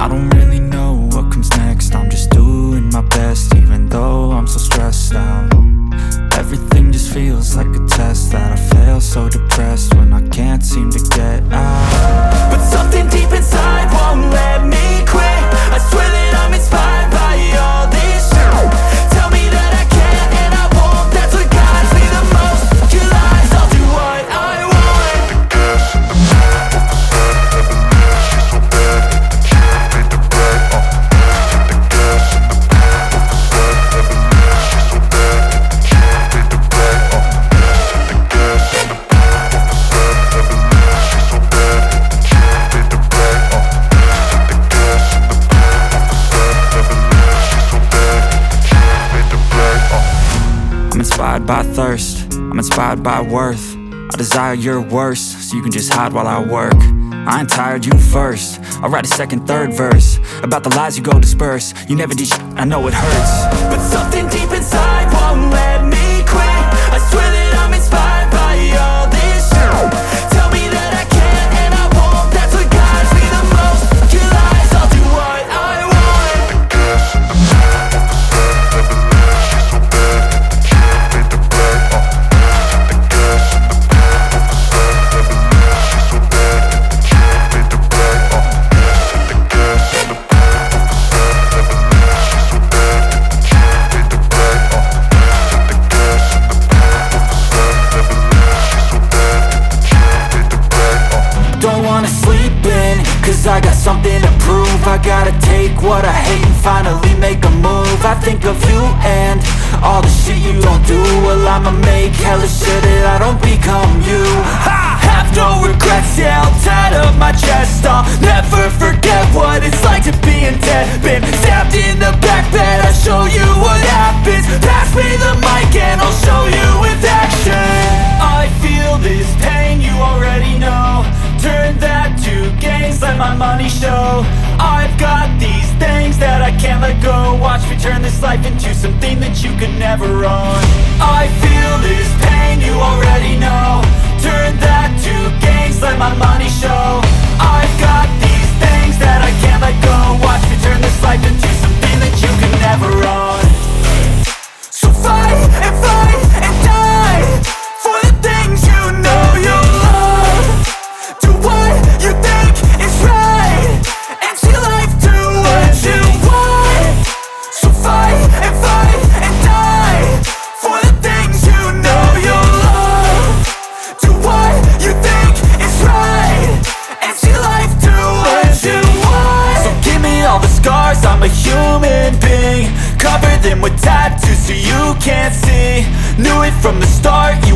I don't really know what comes next. I'm just doing my best, even though I'm so stressed out. Everything just feels like a test that I fail, so depressed when I can't seem to get out. But something deep inside won't let me quit. I swear that I'm inspired by all this shit. Tell me that I can and I won't. That's what guides me the most. Your lies, I'll do what I want. I'm inspired by thirst, I'm inspired by worth. I desire your worst, so you can just hide while I work. I ain't tired, you first. I'll write a second, third verse about the lies you go disperse. You never did shit, I know it hurts. But something deep inside won't let me quit. I swear that I'm inspired by all this shit. Tell me that I can and I won't. That's what guides me the most. Your lies, I'll do what I want. Don't wanna sleep in, cause I got something to prove. I gotta take what I hate and finally make a move. I think of you and all the shit you don't do. Well, I'ma make hella sure that I don't become you. I have no regrets, yeah, I'll tie up my chest. I'll never forget what it's like to be in debt. Been stabbed in the back bed, I'll show you what happens. Pass me the mic and I'll show you with action. I feel this pain, you already know. Turn that to gains, let my money show. I've got these things that I can't let go. Watch me turn this life into something that you could never own. I feel this pain, you already know. Turn that to gains, let my money show. I've got these things that I can't let go. Watch me turn this life into something that you could never own. So fight and die for the things you know you love. Do what you think is right, and see life do what you want. So fight and die for the things you know you love. Do what you think is right, and see life do what you want. So give me all the scars, I'm a human being. Cover them with tattoos so you can't see. Knew it from the start, you